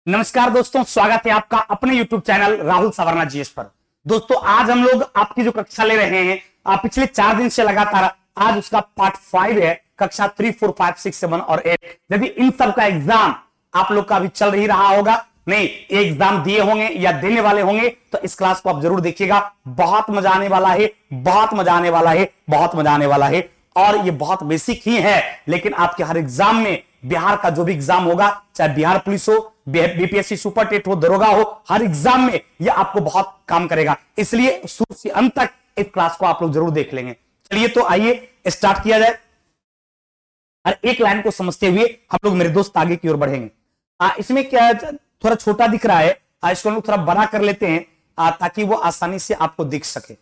नमस्कार दोस्तों, स्वागत है आपका अपने YouTube channel Rahul Savarna GS पर। दोस्तों आज हम लोग आपकी जो कक्षा ले रहे हैं आप पिछले 4 दिन से लगातार, आज उसका पार्ट 5 है, कक्षा 3, 4, 5, 6, 7 और 8। यदि इन सब का एग्जाम आप लोग का अभी चल ही रहा होगा, नहीं एग्जाम दिए होंगे या देने वाले होंगे, तो इस क्लास को आप जरूर देखिएगा। बहुत मजा आने वाला है, बहुत मजा आने वाला है, बहुत मजा आने वाला है। और ये बहुत बेसिक ही है, लेकिन आपके हर एग्जाम में, बिहार का जो भी एग्जाम होगा, चाहे बिहार पुलिस हो, बीपीएससी सुपर टेट हो, दरोगा हो, हर एग्जाम में यह आपको बहुत काम करेगा। इसलिए शुरू से अंत तक इस क्लास को आप लोग जरूर देख लेंगे। चलिए तो आइए स्टार्ट किया जाए और एक लाइन को समझते हुए हम लोग मेरे दोस्त आगे की ओर बढ़ेंगे। इसमें क्या थोड़ा छोटा दिख रहा है, इसको हम लोग थोड़ा बड़ा कर लेते हैं ताकि वो आसानी से आपको दिख सके।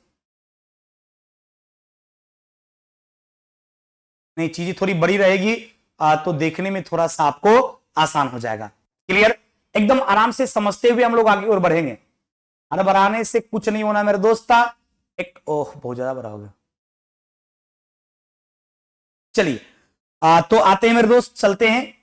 नहीं, चीजें थोड़ी बड़ी रहेगी तो देखने में थोड़ा सा आपको आसान हो जाएगा। क्लियर? एकदम आराम से समझते हुए हम लोग आगे और बढ़ेंगे। अरे बढ़ाने से कुछ नहीं होना मेरे दोस्त। बहुत ज्यादा बड़ा हो गया। चलिए तो आते हैं मेरे दोस्त, चलते हैं।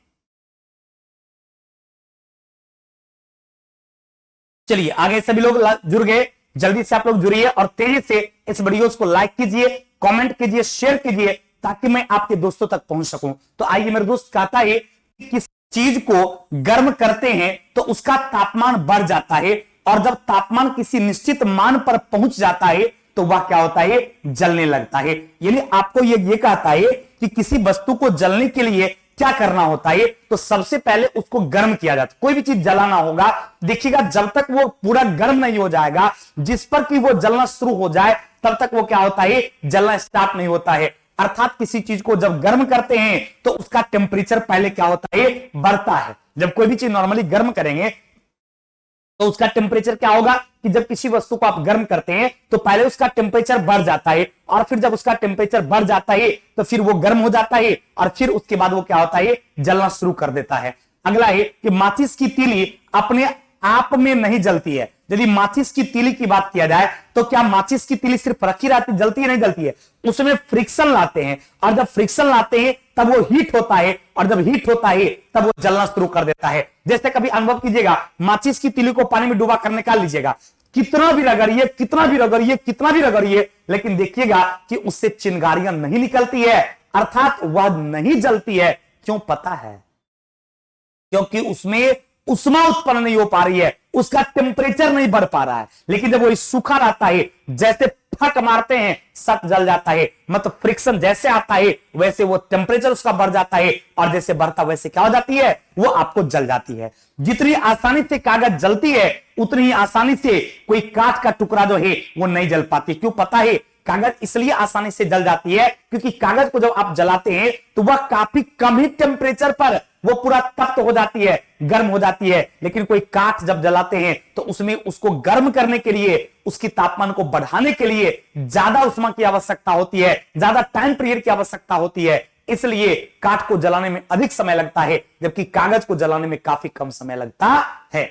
चलिए आगे सभी लोग जुड़ गए, जल्दी से आप लोग जुड़िए और तेजी से इस वीडियोस को लाइक कीजिए, कमेंट कीजिए, शेयर कीजिए ताकि मैं आपके दोस्तों तक पहुंच सकूं। तो आइए मेरे दोस्त, कहता है कि किस चीज को गर्म करते हैं तो उसका तापमान बढ़ जाता है, और जब तापमान किसी निश्चित मान पर पहुंच जाता है तो वह क्या होता है, जलने लगता है। यानी आपको ये कहता है कि किसी वस्तु को जलने के लिए क्या करना होता है, तो सबसे पहले उसको गर्म किया जाता है। कोई भी चीज जलाना होगा, देखिएगा जब तक वो पूरा गर्म नहीं हो जाएगा, जिस पर कि वो जलना शुरू हो जाए, तब तक वो क्या होता है, जलना स्टार्ट नहीं होता है। अर्थात किसी चीज को जब गर्म करते हैं तो उसका टेम्परेचर पहले क्या होता है, बढ़ता है। जब कोई भी चीज नॉर्मली गर्म करेंगे तो उसका टेम्परेचर क्या होगा कि जब किसी वस्तु को आप गर्म करते हैं तो पहले उसका टेम्परेचर बढ़ जाता है, और फिर जब उसका टेम्परेचर बढ़ जाता है तो फिर वो गर्म हो जाता है, और फिर उसके बाद वो क्या होता है, जलना शुरू कर देता है। अगला है कि माचिस की तीली अपने आप में नहीं जलती है। यदि माचिस की तीली की बात किया जाए तो क्या माचिस की तीली सिर्फ रखी रहती, जलती है? नहीं जलती है, उसमें फ्रिक्शन लाते हैं, और जब फ्रिक्शन लाते हैं तब वो हीट होता है, और जब हीट होता है तब वो जलना शुरू कर देता है। जैसे कभी अनुभव कीजिएगा, माचिस की तीली को पानी में डुबा कर निकाल लीजिएगा, कितना भी रगड़िए, कितना भी रगड़िए, कितना भी रगड़िए, लेकिन देखिएगा कि उससे चिंगारियां नहीं निकलती है, अर्थात वह नहीं जलती है। क्यों पता है? क्योंकि उसमें उष्मा उत्पन्न नहीं हो पा रही है, उसका टेम्परेचर नहीं बढ़ पा रहा है। लेकिन जब वो सूखा रहता है, जैसे फक मारते हैं सट जल जाता है, मतलब फ्रिक्शन जैसे आता है वैसे वो टेम्परेचर उसका बढ़ जाता है, और जैसे बढ़ता वैसे क्या हो जाती है, वो आपको जल जाती है। जितनी आसानी से कागज जलती है उतनी ही आसानी से कोई काठ का टुकड़ा जो है वो नहीं जल पाती। क्यों पता है? कागज इसलिए आसानी से जल जाती है क्योंकि कागज को जब आप जलाते हैं तो वह काफी कम ही टेम्परेचर पर वो पूरा तप्त हो जाती है, गर्म हो जाती है। लेकिन कोई काठ जब जलाते हैं तो उसमें उसको गर्म करने के लिए, उसकी तापमान को बढ़ाने के लिए ज्यादा उष्मा की आवश्यकता होती है, ज्यादा टाइम पीरियड की आवश्यकता होती है। इसलिए काठ को जलाने में अधिक समय लगता है, जबकि कागज को जलाने में काफी कम समय लगता है।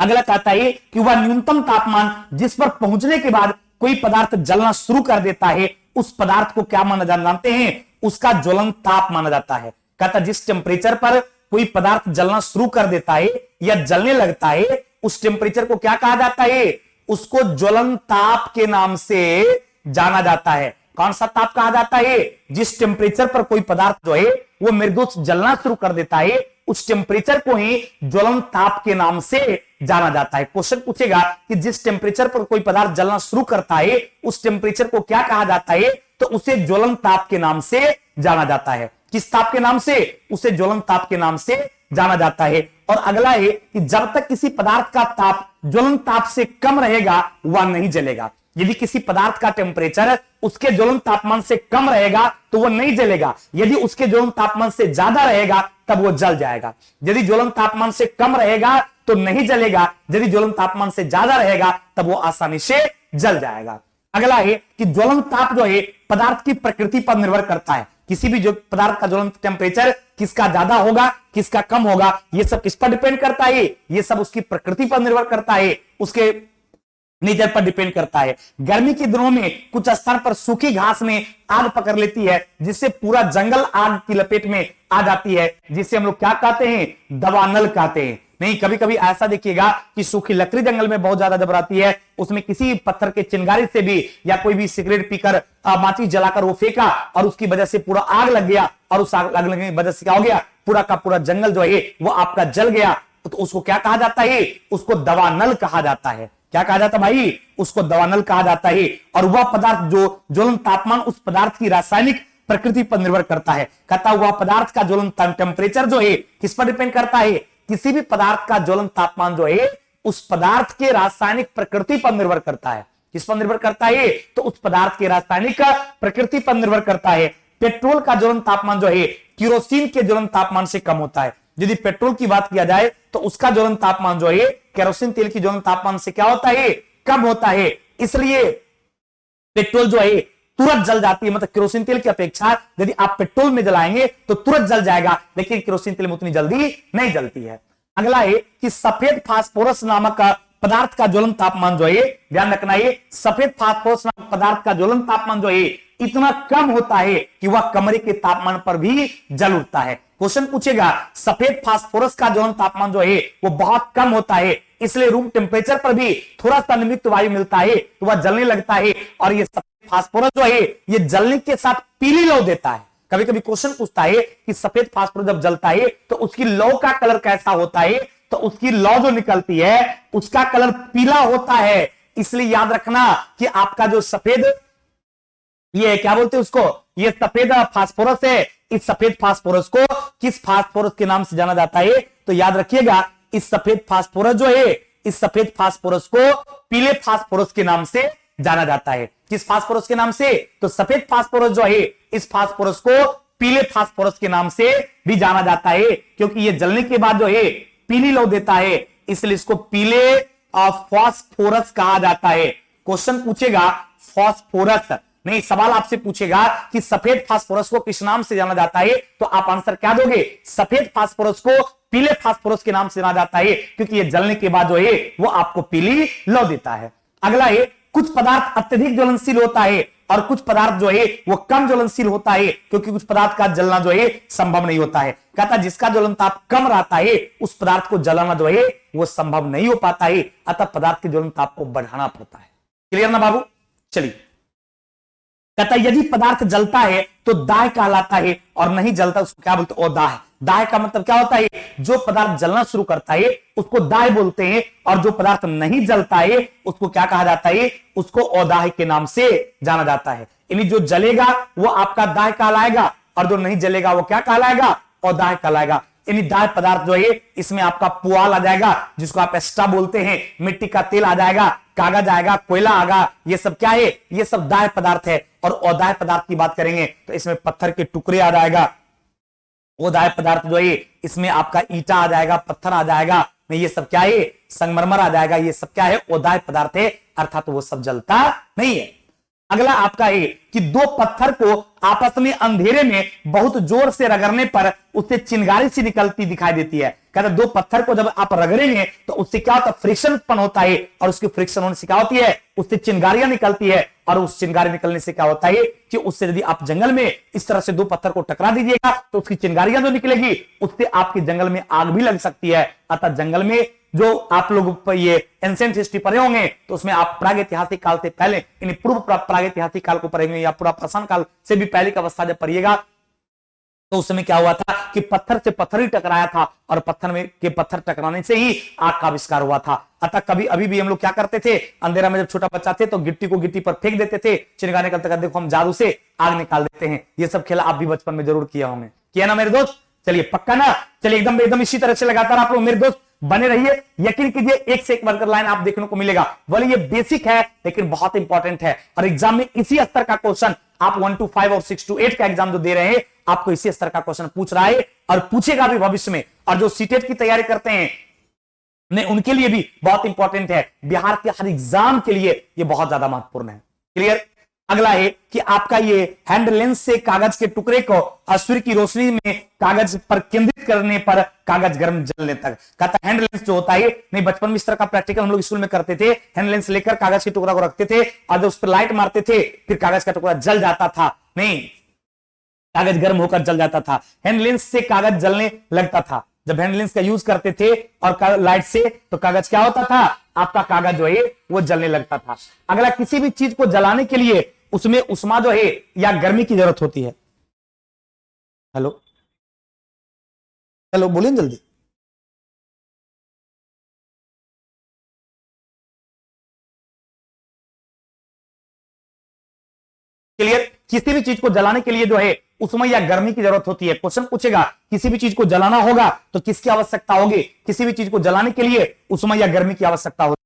अगला कहता है कि वह न्यूनतम तापमान जिस पर पहुंचने के बाद कोई पदार्थ जलना शुरू कर देता है, उस पदार्थ को क्या माना जानते हैं, उसका ज्वलन ताप माना जाता है। कहता जिस टेम्परेचर पर कोई पदार्थ जलना शुरू कर देता है या जलने लगता है, उस टेम्परेचर को क्या कहा जाता है, उसको ज्वलन ताप के नाम से जाना जाता है। कौन सा ताप कहा जाता है? जिस टेम्परेचर पर कोई पदार्थ जो है वो मेरे दोस्त जलना शुरू कर देता है, उस टेम्परेचर को ही ज्वलन ताप के नाम से जाना जाता है। क्वेश्चन पूछेगा कि जिस टेम्परेचर पर कोई पदार्थ जलना शुरू करता है उस टेम्परेचर को क्या कहा जाता है, तो उसे ज्वलन ताप के नाम से जाना जाता है। किस ताप के नाम से? उसे ज्वलन ताप के नाम से जाना जाता है। और अगला है कि जब तक किसी पदार्थ का ताप ज्वलन ताप से कम रहेगा वह नहीं जलेगा। यदि किसी पदार्थ का टेम्परेचर उसके ज्वलन तापमान से कम रहेगा तो वो नहीं जलेगा, यदि उसके ज्वलन तापमान से ज्यादा रहेगा तब वो जल जाएगा। यदि ज्वलन तापमान से कम रहेगा तो नहीं जलेगा, यदि ज्वलन तापमान से ज्यादा रहेगा तब वो आसानी से जल जाएगा। अगला है कि ज्वलन ताप जो है पदार्थ की प्रकृति पर निर्भर करता है। किसी भी जो पदार्थ का ज्वलन टेम्परेचर किसका ज्यादा होगा, किसका कम होगा, ये सब किस पर डिपेंड करता है, ये सब उसकी प्रकृति पर निर्भर करता है, उसके नेचर पर डिपेंड करता है। गर्मी के दिनों में कुछ स्थान पर सूखी घास में आग पकड़ लेती है, जिससे पूरा जंगल आग की लपेट में आ जाती है, जिसे हम लोग क्या कहते हैं, दावानल कहते हैं। नहीं, कभी कभी ऐसा देखिएगा कि सूखी लकड़ी जंगल में बहुत ज्यादा जब रहती है, उसमें किसी पत्थर के चिंगारी से भी या कोई भी सिगरेट पीकर माचिस जलाकर वो फेंका और उसकी वजह से पूरा आग लग गया, और उस आग लगने की वजह से क्या हो गया, पूरा का पूरा जंगल जो है वो आपका जल गया, तो उसको क्या कहा जाता है, उसको दावानल कहा जाता है। क्या कहा जाता है भाई, उसको दावानल कहा जाता है। और वह पदार्थ जो ज्वलन तापमान उस पदार्थ की रासायनिक प्रकृति पर निर्भर करता है। कहता हुआ पदार्थ का ज्वलन टेम्परेचर जो है किस पर डिपेंड करता है, किसी भी पदार्थ का ज्वलन तापमान जो है उस पदार्थ के रासायनिक प्रकृति पर निर्भर करता है। किस पर निर्भर करता है, तो उस पदार्थ के रासायनिक प्रकृति पर निर्भर करता है। पेट्रोल का ज्वलन तापमान जो है केरोसिन के ज्वलन तापमान से कम होता है। यदि पेट्रोल की बात किया जाए तो उसका ज्वलन तापमान जो है केरोसिन तेल की ज्वलन तापमान से क्या होता है, कम होता है। इसलिए पेट्रोल जो है तुरंत जल जाती है, मतलब केरोसिन तेल की अपेक्षा यदि आप पेट्रोल में जलाएंगे तो तुरंत जल जाएगा, लेकिन केरोसिन तेल में उतनी जल्दी नहीं जलती है। अगला है कि सफेद फास्फोरस नामक पदार्थ का ज्वलन तापमान जो है, ध्यान रखना है, सफेद फास्फोरस नामक पदार्थ का ज्वलन तापमान जो है इतना कम होता है कि वह कमरे के तापमान पर भी जल उठता है। क्वेश्चन पूछेगा, सफेद फास्फोरस का ज्वलन तापमान जो है वो बहुत कम होता है, इसलिए रूम टेम्परेचर पर भी थोड़ा सा निम्नलिखित वायु मिलता है तो वह जलने लगता है, और ये सफेद फास्फोरस जो है ये जलने के साथ पीली लौ देता है। कभी कभी क्वेश्चन पूछता है कि सफेद फास्फोरस जब जलता है तो उसकी लौ का कलर कैसा होता है, तो उसकी लौ जो निकलती है उसका कलर पीला होता है। इसलिए याद रखना कि आपका जो सफेद, ये क्या बोलते हैं उसको, ये सफेद फास्फोरस है, इस सफेद फास्फोरस को किस फास्फोरस के नाम से जाना जाता है, तो याद रखिएगा इस सफेद फास्फोरस जो है, इस सफेद फास्फोरस को पीले फास्फोरस के नाम से जाना जाता है। किस फास्फोरस के नाम से, तो सफेद फास्फोरस जो है इस फास्फोरस को पीले फास्फोरस के नाम से भी जाना जाता है, क्योंकि ये जलने के बाद जो है पीली लौ देता है, इसलिए इसको पीले फास्फोरस कहा जाता है। क्वेश्चन पूछेगा फास्फोरस, नहीं सवाल आपसे पूछेगा कि सफेद फास्फोरस को किस नाम से जाना जाता है, तो आप आंसर क्या दोगे, सफेद फास्फोरस को पीले फास्फोरस के नाम से जाना जाता है, क्योंकि ये जलने के बाद जो है वो आपको पीली लौ देता है। अगला है, कुछ पदार्थ अत्यधिक ज्वलनशील होता है और कुछ पदार्थ जो है वो कम ज्वलनशील होता है, क्योंकि कुछ पदार्थ का जलना जो है संभव नहीं होता है। कहता जिसका ज्वलन ताप कम रहता है उस पदार्थ को जलाना जो है वो संभव नहीं हो पाता है, अतः पदार्थ के ज्वलन ताप को बढ़ाना पड़ता है। क्लियर ना बाबू, चलिए। कहता यदि पदार्थ जलता है तो दाह कहलाता है, और नहीं जलता उसको क्या बोलते हैं, अदाह। दाह का मतलब क्या होता है, जो पदार्थ जलना शुरू करता है उसको दाह बोलते हैं, और जो पदार्थ नहीं जलता है उसको क्या कहा जाता है, उसको अदाह के नाम से जाना जाता है। यानी जो जलेगा वो आपका दाह कहलाएगा, और जो नहीं जलेगा वो क्या कहलाएगा, अदाह कहलाएगा। यानी दाह पदार्थ जो है इसमें आपका पुआल आ जाएगा, जिसको आप एस्टा बोलते हैं, मिट्टी का तेल आ जाएगा, कागज आएगा, कोयला आएगा, ये सब क्या है, ये सब दाह पदार्थ है। और अदाह पदार्थ की बात करेंगे तो इसमें पत्थर के टुकड़े आ जाएगा। अदाह पदार्थ जो है इसमें आपका ईटा आ जाएगा, पत्थर आ जाएगा, ये सब क्या है, संगमरमर आ जाएगा, ये सब क्या है, अदाह पदार्थ है, अर्थात वो सब जलता नहीं है। अगला आपका है कि दो पत्थर को आपस में अंधेरे में बहुत जोर से रगड़ने पर उससे चिंगारी सी निकलती दिखाई देती है। कहते दो पत्थर को जब आप रगड़ेंगे तो उससे क्या होता है, फ्रिक्शन उत्पन्न होता है, और उसकी फ्रिक्शन होने से क्या होती है, उससे चिंगारियां निकलती है, और उस चिंगारी निकलने से क्या होता है कि उससे यदि आप जंगल में इस तरह से दो पत्थर को टकरा दीजिएगा तो उसकी चिंगारियां जो निकलेगी उससे आपके जंगल में आग भी लग सकती है। अतः जंगल में जो आप लोग ये एंशिएंट हिस्ट्री पढ़े होंगे तो उसमें आप प्रागैतिहासिक काल से पहले, यानी पूर्व प्रागैतिहासिक काल को पढ़ेंगे, या पूरा प्रशासन काल से भी पहले की अवस्था जब पढ़िएगा तो उस समय क्या हुआ था कि पत्थर से पत्थर ही टकराया था, और पत्थर में के पत्थर टकराने से ही आग का आविष्कार हुआ था। अतः कभी अभी भी हम लोग क्या करते थे, अंधेरा में जब छोटा बच्चा थे तो गिट्टी को गिट्टी पर फेंक देते थे, चिंगारी निकलते, देखो हम जादू से आग निकाल देते हैं। ये सब खेला आप भी बचपन में जरूर किया होंगे, किया ना मेरे दोस्त। चलिए पक्का ना, चलिए एकदम एकदम इसी तरह से लगातार आप लोग मेरे दोस्त बने रहिए, यकीन कीजिए एक से एक बढ़कर लाइन आप देखने को मिलेगा। बोले ये बेसिक है लेकिन बहुत इंपॉर्टेंट है, और एग्जाम में इसी स्तर का क्वेश्चन आप 1 to 5 और 6 to 8 का एग्जाम जो दे रहे हैं आपको इसी स्तर का क्वेश्चन पूछ रहा है, और पूछेगा भी भविष्य में। और जो सीटेट की तैयारी करते हैं ने उनके लिए भी बहुत इंपॉर्टेंट है, बिहार के हर एग्जाम के लिए ये बहुत ज्यादा महत्वपूर्ण है। क्लियर। अगला है कि आपका ये हैंड लेंस से कागज के टुकड़े को सूर्य की रोशनी में कागज पर केंद्रित करने पर कागज गर्म जलने तक। कहता हैंड लेंस जो होता है, नहीं बचपन में इस तरह का प्रैक्टिकल हम लोग स्कूल में करते थे, हैंड लेंस लेकर कागज के टुकड़ा को रखते थे और जब उस पर लाइट मारते थे फिर कागज का टुकड़ा जल जाता था, नहीं कागज गर्म होकर जल जाता था। हैंड लेंस से कागज जलने लगता था। जब हैंड लेंस का यूज करते थे और लाइट से, तो कागज क्या होता था, आपका कागज जो है वो जलने लगता था। अगला, किसी भी चीज को जलाने के लिए उसमें उष्मा जो है या गर्मी की जरूरत होती है। हेलो हेलो, बोलिए जल्दी। क्लियर? किसी भी चीज को जलाने के लिए जो है उसमें या गर्मी की जरूरत होती है। क्वेश्चन पूछेगा किसी भी चीज को जलाना होगा तो किसकी आवश्यकता होगी? किसी भी चीज को जलाने के लिए उसमें या गर्मी की आवश्यकता होगी।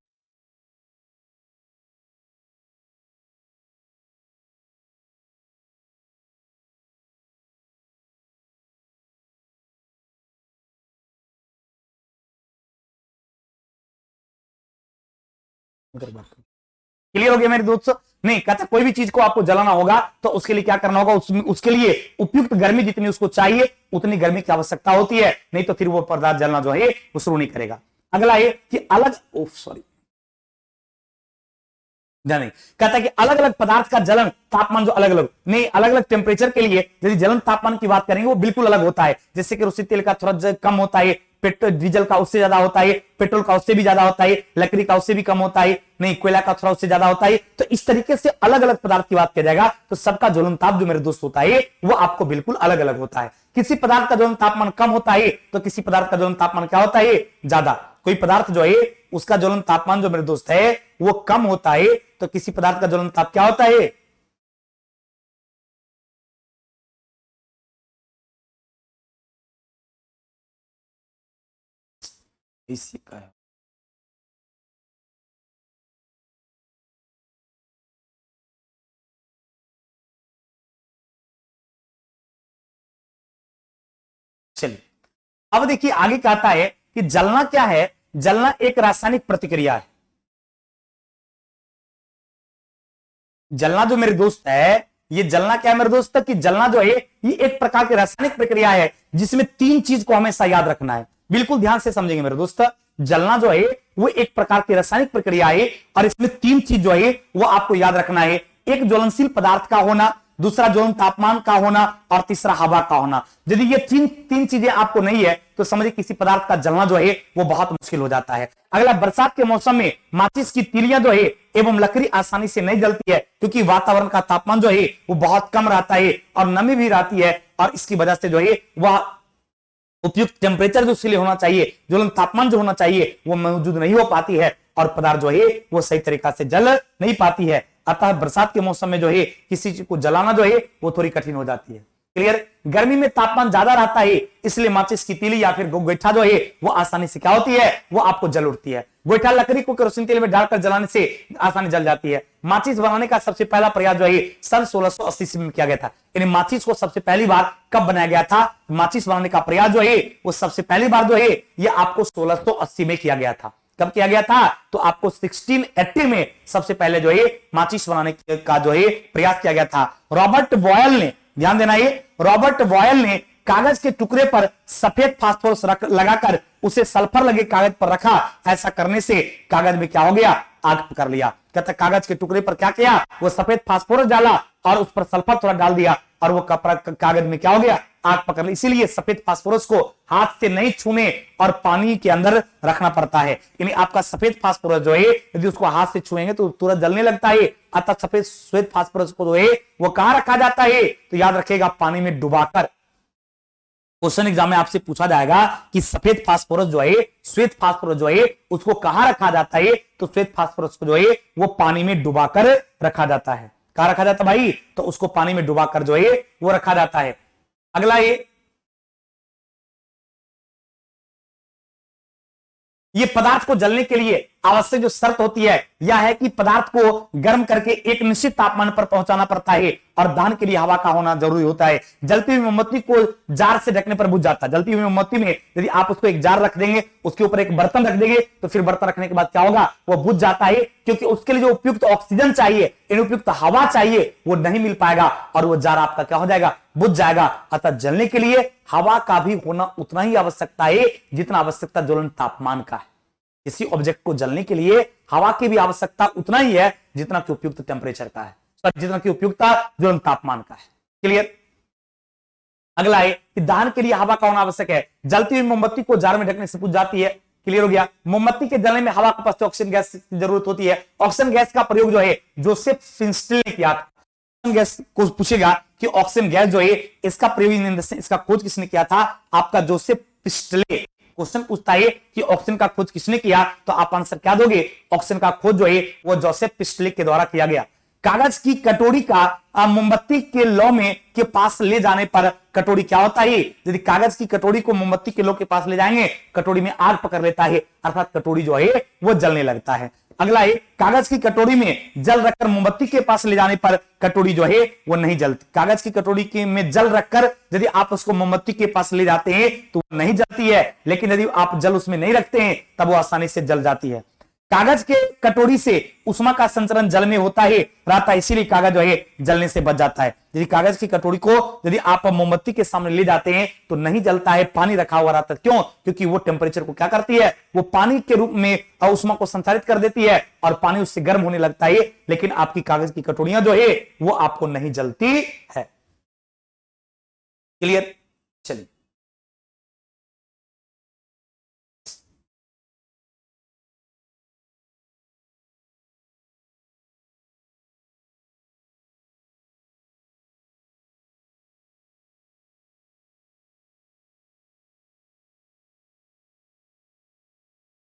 क्लियर हो गया मेरे दोस्तों? नहीं, कहता कोई भी चीज को आपको जलाना होगा तो उसके लिए क्या करना होगा, उसके लिए उपयुक्त गर्मी जितनी उसको चाहिए उतनी गर्मी की आवश्यकता होती है, नहीं तो फिर वो पदार्थ जलना जो है वो शुरू नहीं करेगा। अगला है कि अलग नहीं, कहता है कि अलग अलग पदार्थ का जलन तापमान जो अलग अलग नहीं, अलग अलग टेम्परेचर के लिए यदि जलन तापमान की बात करेंगे वो बिल्कुल अलग होता है। जैसे कि रोसी तेल का थोड़ा कम होता है, पेट्रोल डीजल का उससे ज्यादा होता है, पेट्रोल का उससे भी ज्यादा होता है, लकड़ी का उससे भी कम होता है, नहीं कोयला का थोड़ा उससे ज्यादा होता है। तो इस तरीके से अलग अलग पदार्थ की बात किया जाएगा तो सबका ज्वलन ताप जो मेरे दोस्त होता है वो आपको बिल्कुल अलग अलग होता है। किसी पदार्थ का ज्वलन तापमान कम होता है तो किसी पदार्थ का ज्वलन तापमान क्या होता है, ज्यादा। कोई पदार्थ जो है उसका ज्वलन तापमान जो मेरे दोस्त है वो कम होता है तो किसी पदार्थ का ज्वलन ताप क्या होता है, इसी का है। चलिए अब देखिए आगे कहता है कि जलना क्या है, जलना एक रासायनिक प्रतिक्रिया है। जलना जो मेरे दोस्त है, ये जलना क्या है मेरे दोस्त, कि जलना जो है ये एक प्रकार की रासायनिक प्रक्रिया है जिसमें तीन चीज को हमेशा याद रखना है। बिल्कुल ध्यान से समझेंगे मेरे दोस्त, जलना जो है वो एक प्रकार की रासायनिक प्रक्रिया है और इसमें तीन चीज जो है वो आपको याद रखना है। एक ज्वलनशील पदार्थ का होना, दूसरा ज्वलन तापमान का होना और तीसरा हवा का होना। यदि ये तीन चीजें आपको नहीं है तो समझिए किसी पदार्थ का जलना जो है वो बहुत मुश्किल हो जाता है। अगला, बरसात के मौसम में माचिस की तीलियां जो है एवं लकड़ी आसानी से नहीं जलती है क्योंकि वातावरण का तापमान जो है वो बहुत कम रहता है और नमी भी रहती है और इसकी वजह से जो है वह उपयुक्त टेम्परेचर जो इसलिए होना चाहिए, ज्वलन तापमान जो होना चाहिए वो मौजूद नहीं हो पाती है और पदार्थ जो है वो सही तरीका से जल नहीं पाती है। अतः बरसात के मौसम में जो है किसी चीज को जलाना जो है वो थोड़ी कठिन हो जाती है। क्लियर? गर्मी में तापमान ज्यादा रहता है इसलिए माचिस की तीली या फिर गोईठा जो है वो आसानी से क्या होती है, वो आपको जल उठती है। गोईठा लकड़ी को केरोसिन तेल में डालकर जलाने से आसानी जल जाती है। माचिस बनाने का सबसे पहला प्रयास जो है सन 1680 ईस्वी में किया गया था। यानी माचिस को सबसे पहली बार कब बनाया गया था, माचिस बनाने का प्रयास जो है वो सबसे पहली बार जो है ये आपको 1680 में किया गया था। कब किया गया था, तो आपको 1680 में सबसे पहले जो है माचिस बनाने का जो है प्रयास किया गया था। रॉबर्ट बॉयल ने, ध्यान देना, ये रॉबर्ट बॉयल ने कागज के टुकड़े पर सफेद फास्फोरस लगाकर उसे सल्फर लगे कागज पर रखा। ऐसा करने से कागज में क्या हो गया, आग पकड़ लिया। कहता कागज के टुकड़े पर क्या किया, वो सफेद फास्फोरस डाला और उस पर सल्फर थोड़ा डाल दिया और वो कपड़ा कागज में क्या हो गया, आग पकड़ ली। इसीलिए सफेद फास्फोरस को हाथ से नहीं छूने और पानी के अंदर रखना पड़ता है। यानी आपका सफेद फास्फोरस जो है यदि उसको हाथ से छुएंगे तो तुरंत जलने लगता है। अतः सफेद श्वेत फास्फोरस को जो है वो कहां रखा जाता है, तो याद रखिएगा पानी में डुबाकर। क्वेश्चन एग्जाम में आपसे पूछा जाएगा कि सफेद फास्फोरस जो है, श्वेत फास्फोरस जो है उसको कहां रखा जाता है, तो श्वेत फास्फोरस को जो है वो पानी में डुबाकर रखा जाता है। कहां रखा जाता है भाई, तो उसको पानी में डुबाकर जो है वो रखा जाता है। अगला, ये पदार्थ को जलने के लिए आवश्यक जो शर्त होती है यह है कि पदार्थ को गर्म करके एक निश्चित तापमान पर पहुंचाना पड़ता है और दहन के लिए हवा का होना जरूरी होता है। जलती हुई मोमबत्ती को जार से ढकने पर बुझ जाता है। जलती हुई मोमबत्ती में यदि आप उसको एक जार रख देंगे, उसके ऊपर एक बर्तन रख देंगे, तो फिर बर्तन रखने के बाद क्या होगा, वो बुझ जाता है, क्योंकि उसके लिए जो उपयुक्त ऑक्सीजन चाहिए, उपयुक्त हवा चाहिए, वो नहीं मिल पाएगा और वो जार आपका क्या हो जाएगा, बुझ जाएगा। अतः जलने के लिए हवा का भी होना उतना ही आवश्यकता है जितना आवश्यकता ज्वलन तापमान का है। किसी ऑब्जेक्ट को जलने के लिए हवा की भी आवश्यकता उतना ही है जितना कि उपयुक्त टेम्परेचर का है, जितना कि उपयुक्तता ज्वलन तापमान का है। क्लियर। अगला है कि दहन के लिए हवा का होना आवश्यक है। जलती हुई मोमबत्ती को जार में ढकने से बुझ जाती है। क्लियर हो गया। मोमबत्ती के जलने में हवा के पास ऑक्सीजन गैस की जरूरत होती है। ऑक्सीजन गैस का प्रयोग जो है जोसेफ फिंस्टल ने किया था। गैस को पूछेगा कि ऑक्सीजन गैस जो है इसका प्रयोग, इसका खोज किसने किया था, आपका जोसेफ पिस्टले। क्वेश्चन पूछता है कि ऑक्सीजन का खोज किसने किया, तो आप आंसर क्या दोगे, ऑक्सीजन का खोज जो है वो जोसेफ पिस्टले के द्वारा किया गया। कागज की कटोरी का मोमबत्ती के लौ में के पास ले जाने पर कटोरी क्या होता है, यदि कागज की कटोरी को मोमबत्ती के लौ के पास ले जाएंगे, कटोरी में आग पकड़ लेता है, अर्थात कटोरी जो है वो जलने लगता है। अगला है कागज की कटोरी में जल रखकर मोमबत्ती के पास ले जाने पर कटोरी जो है वो नहीं जलती। कागज की कटोरी के में जल रखकर यदि आप उसको मोमबत्ती के पास ले जाते हैं तो वो नहीं जलती है, लेकिन यदि आप जल उसमें नहीं रखते हैं तब वो आसानी से जल जाती है। कागज के कटोरी से उष्मा का संचरण जल में होता है रहता है, इसीलिए कागज जो है जलने से बच जाता है। यदि कागज की कटोरी को यदि आप मोमबत्ती के सामने ले जाते हैं तो नहीं जलता है, पानी रखा हुआ रहता है। क्यों? क्योंकि वो टेम्परेचर को क्या करती है, वो पानी के रूप में उष्मा को संचारित कर देती है और पानी उससे गर्म होने लगता है, लेकिन आपकी कागज की कटोरियां जो है वो आपको नहीं जलती है। क्लियर। चलिए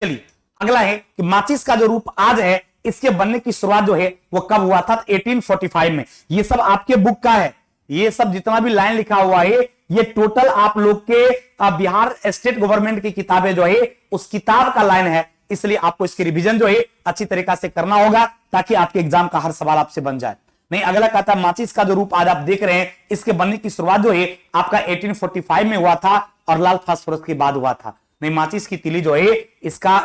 चलिए अगला है कि माचिस का जो रूप आज है इसके बनने की शुरुआत जो है वो कब हुआ था, 1845 में। ये सब आपके बुक का है, ये सब जितना भी लाइन लिखा हुआ है ये टोटल आप लोग के बिहार स्टेट गवर्नमेंट की किताबें जो है उस किताब का लाइन है, इसलिए आपको इसकी रिवीजन जो है अच्छी तरीका से करना होगा ताकि आपके एग्जाम का हर सवाल आपसे बन जाए। नहीं, अगला कहता है माचिस का जो रूप आज आप देख रहे हैं इसके बनने की शुरुआत जो है आपका 1845 में हुआ था और लाल फास्फोरस के बाद हुआ था। नहीं, माचिस की तीली जो है इसका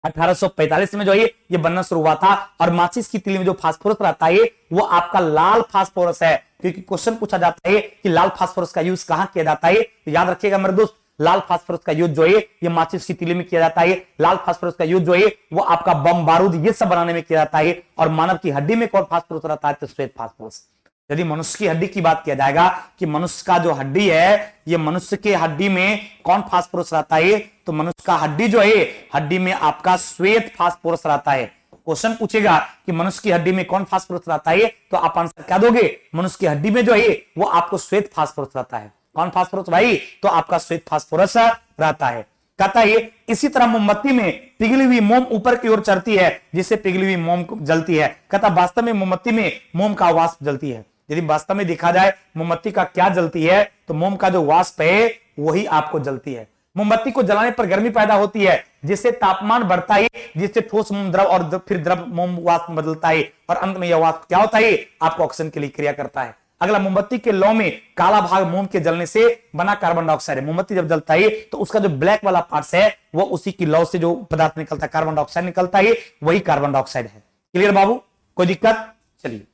1845 में जो है ये बनना शुरू हुआ था और माचिस की तीली में जो फास्फोरस रहता है वो आपका लाल फास्फोरस है, क्योंकि क्वेश्चन पूछा जाता है कि लाल फास्फोरस का यूज कहां किया जाता है, तो याद रखिएगा मेरे दोस्त, लाल फास्फोरस का यूज जो है ये माचिस की तीली में किया जाता है। लाल फास्फोरस का यूज जो है वो आपका बम बारूद ये सब बनाने में किया जाता है। और मानव की हड्डी में कौन फास्फोरस रहता है, तो श्वेत फास्फोरस। यदि मनुष्य की हड्डी की बात किया जाएगा कि मनुष्य का जो हड्डी है ये मनुष्य के हड्डी में कौन फास्फोरस रहता है, तो मनुष्य का हड्डी जो है हड्डी में आपका श्वेत फास्फोरस रहता है। क्वेश्चन पूछेगा कि मनुष्य की हड्डी में कौन फास्फोरस रहता है, तो आप आंसर क्या दोगे, मनुष्य की हड्डी में जो है वो आपको श्वेत फास्फोरस रहता है। कौन फास्फोरस भाई, तो आपका श्वेत फास्फोरस रहता है। कहता है इसी तरह मोमबत्ती में पिघली हुई मोम ऊपर की ओर चढ़ती है जिससे पिघली हुई मोम जलती है। कहता वास्तव में मोमबत्ती में मोम का वाष्प जलती है। यदि वास्तव में देखा जाए मोमबत्ती का क्या जलती है, तो मोम का जो वाष्प है वही आपको जलती है। मोमबत्ती को जलाने पर गर्मी पैदा होती है जिससे तापमान बढ़ता है, जिससे ठोस मोम द्रव और फिर द्रव मोम वाष्प बदलता है और अंत में यह वाष्प क्या होता है, आपको ऑक्सीजन के लिए क्रिया करता है। अगला, मोमबत्ती के लौ में काला भाग मोम के जलने से बना कार्बन डाइऑक्साइड है। मोमबत्ती जब जलता है तो उसका जो ब्लैक वाला पार्ट है वो उसी की लौ से जो पदार्थ निकलता है, कार्बन डाइऑक्साइड निकलता है, वही कार्बन डाइऑक्साइड है। क्लियर बाबू, कोई दिक्कत। चलिए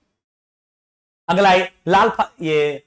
अगला है ये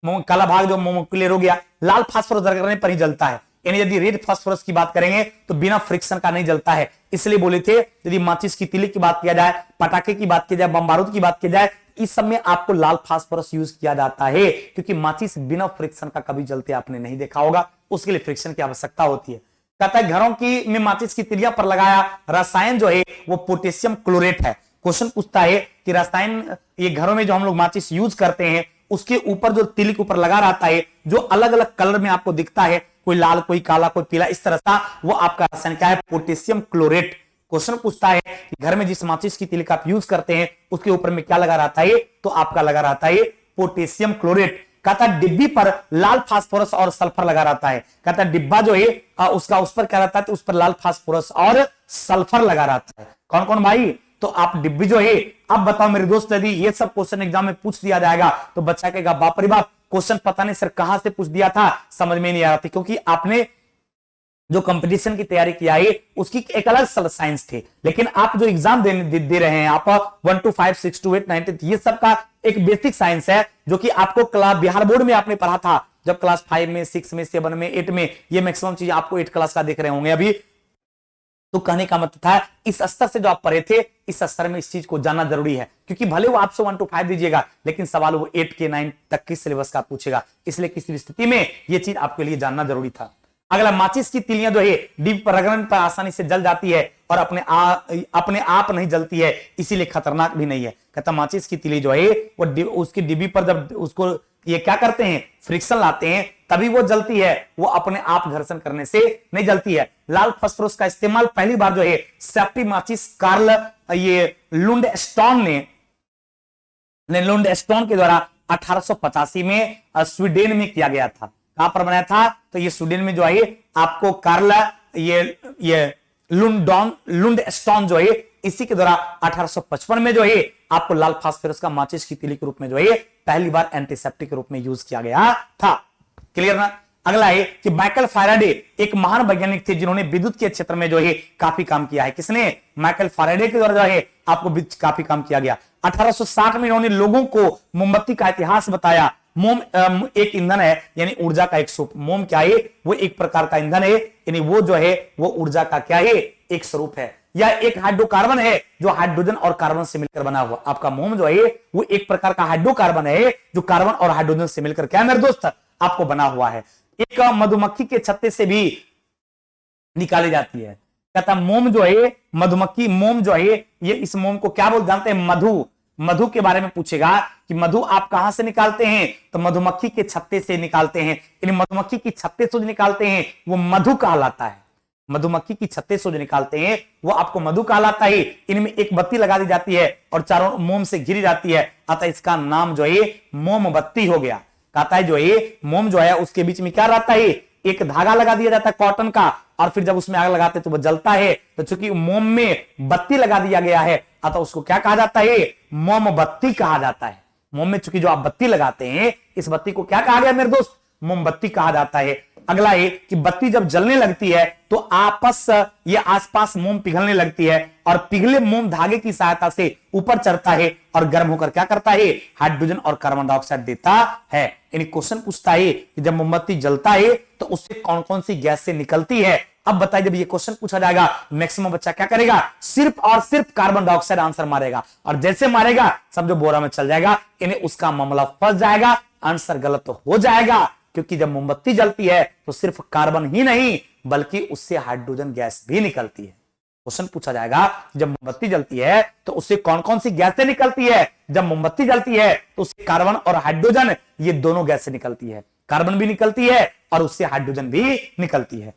काला भाग जो मोम क्लियर हो गया। लाल फास्फोरस करने पर ही जलता है, यानी यदि रेड फास्फोरस की बात करेंगे तो बिना फ्रिक्शन का नहीं जलता है। इसलिए बोले थे यदि माचिस की तीली की बात किया जाए, पटाखे की बात की जाए, बम बारूद की बात की जाए, इस सब में आपको लाल फास्फोरस यूज किया जाता है, क्योंकि माचिस बिना फ्रिक्शन का कभी जलते आपने नहीं देखा होगा, उसके लिए फ्रिक्शन की आवश्यकता होती है। कहता है घरों की में माचिस की तीलियां पर लगाया रसायन जो है वो पोटेशियम क्लोरेट है। क्वेश्चन पूछता है कि रसायन ये घरों में जो हम लोग माचिस यूज करते हैं उसके ऊपर जो तीली के ऊपर लगा रहता है जो अलग अलग कलर में आपको दिखता है, कोई लाल, कोई काला, कोई पीला, इस तरह का, वो आपका रसायन क्या है, पोटेशियम क्लोरेट। क्वेश्चन पूछता है कि घर में जिस माचिस की तीली का आप यूज करते हैं उसके ऊपर में क्या लगा रहता है, तो आपका लगा रहता है पोटेशियम क्लोरेट। कहता है डिब्बी पर लाल फास्फोरस और सल्फर लगा रहता है। कहता है डिब्बा जो है उसका उस पर क्या रहता है, तो उस पर लाल फास्फोरस और सल्फर लगा रहता है। कौन कौन भाई, तो आप डिब्बी जो है, अब बताओ मेरे दोस्त, यदि ये सब क्वेश्चन एग्जाम में पूछ दिया जाएगा तो बच्चा कहेगा बाप रे बाप, क्वेश्चन पता नहीं सर कहां से पूछ दिया था, समझ में नहीं आ रहा था, क्योंकि आपने जो कंपटीशन की तैयारी किया है उसकी एक अलग साइंस थी, लेकिन आप जो एग्जाम दे रहे हैं, आप 1 to 5, 6 to 8, 9, ये सब का एक बेसिक साइंस है जो कि आपको क्लास बिहार बोर्ड में आपने पढ़ा था, जब क्लास 5 में, 6 में, 7 में, 8 में, ये मैक्सिमम चीज आपको 8 क्लास का देख रहे होंगे अभी। तो कहने का मतलब था इस स्तर से जो आप पढ़े थे, इस स्तर में इस चीज को जानना जरूरी है, क्योंकि भले वो आपसे 1 to 5 दीजिएगा, लेकिन सवाल वो 8 के 9 तक की सिलेबस का पूछेगा, इसलिए किसी भी स्थिति में ये चीज आपके लिए जानना जरूरी था। अगला, माचिस की तिलियां जो है डीप परागण पर आसानी से जल जाती है और अपने आप नहीं जलती है, इसीलिए खतरनाक भी नहीं है। कहता माचिस की तिली जो है वो उसकी डिब्बी पर जब उसको ये क्या करते हैं, फ्रिक्शन लाते हैं, तभी वो जलती है, वो अपने आप घर्षण करने से नहीं जलती है। लाल फास्फोरस का इस्तेमाल पहली बार जो है सेफ्टी माचिस कार्ल ये लुंडस्टॉन के द्वारा 1885 में स्वीडन में किया गया था। कहां पर बनाया था, तो ये स्वीडन में जो है आपको कार्ल ये लुंडस्टॉन जो है इसी के द्वारा 1855 में जो है आपको लाल फास्फोरस का माचिस की तिली के रूप में जो है पहली बार एंटीसेप्टिक के रूप में यूज किया गया था। क्लियर ना। अगला है कि माइकल फैराडे एक महान वैज्ञानिक थे जिन्होंने विद्युत के क्षेत्र में जो है काफी काम किया है। किसने, माइकल फैराडे के द्वारा जो है आपको काफी काम किया गया। 1860 में इन्होंने लोगों को मोमबत्ती का इतिहास बताया। मोम एक ईंधन है, यानी ऊर्जा का एक स्वरूप। मोम क्या है, वो एक प्रकार का ईंधन है, यानी वो जो है वो ऊर्जा का क्या है, एक स्वरूप है। या एक हाइड्रोकार्बन है जो हाइड्रोजन और कार्बन से मिलकर बना हुआ। आपका मोम जो है वो एक प्रकार का हाइड्रोकार्बन है जो कार्बन और हाइड्रोजन से मिलकर क्या है मेरे दोस्त, आपको बना हुआ है। एक मधुमक्खी के छत्ते से भी निकाली जाती है। कहता मोम जो है, मधुमक्खी मोम जो है, ये इस मोम को क्या बोल जानते हैं, मधु। मधु के बारे में पूछेगा कि मधु आप कहां से निकालते हैं, तो मधुमक्खी के छत्ते से निकालते हैं। इन मधुमक्खी की छत्ते से जो निकालते हैं वो मधु कहलाता है। मधुमक्खी की छत्ते से जो निकालते हैं वो आपको मधु कहलाता है। इनमें एक बत्ती लगा दी जाती है और चारों मोम से घिरी जाती है, अतः इसका नाम जो है मोमबत्ती हो गया। कहता है जो है मोम जो है उसके बीच में क्या रहता है, एक धागा लगा दिया जाता है कॉटन का, और फिर जब उसमें आग लगाते तो वो जलता है। तो चूंकि मोम में बत्ती लगा दिया गया है अतः उसको क्या कहा जाता है, मोमबत्ती कहा जाता है। मोम में चूंकि जो आप बत्ती लगाते हैं, इस बत्ती को क्या कहा गया मेरे दोस्त, मोमबत्ती कहा जाता है। अगला है कि बत्ती जब जलने लगती है तो आपस या आसपास मोम पिघलने लगती है, और पिघले मोम धागे की सहायता से ऊपर चढ़ता है और गर्म होकर क्या करता है, हाइड्रोजन और कार्बन डाइऑक्साइड देता है। यानी क्वेश्चन पूछता है कि जब मोमबत्ती जलता है तो उससे कौन कौन सी गैस से निकलती है। अब बताइए, जब ये क्वेश्चन पूछा जाएगा मैक्सिमम बच्चा क्या करेगा, सिर्फ और सिर्फ कार्बन डाइऑक्साइड आंसर मारेगा, और जैसे मारेगा सब जो बोरा में चल जाएगा, इन्हें उसका मामला फंस जाएगा, आंसर गलत तो हो जाएगा। क्योंकि जब मोमबत्ती जलती है तो सिर्फ कार्बन ही नहीं बल्कि उससे हाइड्रोजन गैस भी निकलती है। क्वेश्चन पूछा जाएगा जब मोमबत्ती जलती है तो उससे कौन कौन सी गैसें निकलती है। जब मोमबत्ती जलती है तो उससे कार्बन और हाइड्रोजन ये दोनों गैसें निकलती है, कार्बन भी निकलती है और उससे हाइड्रोजन भी निकलती है।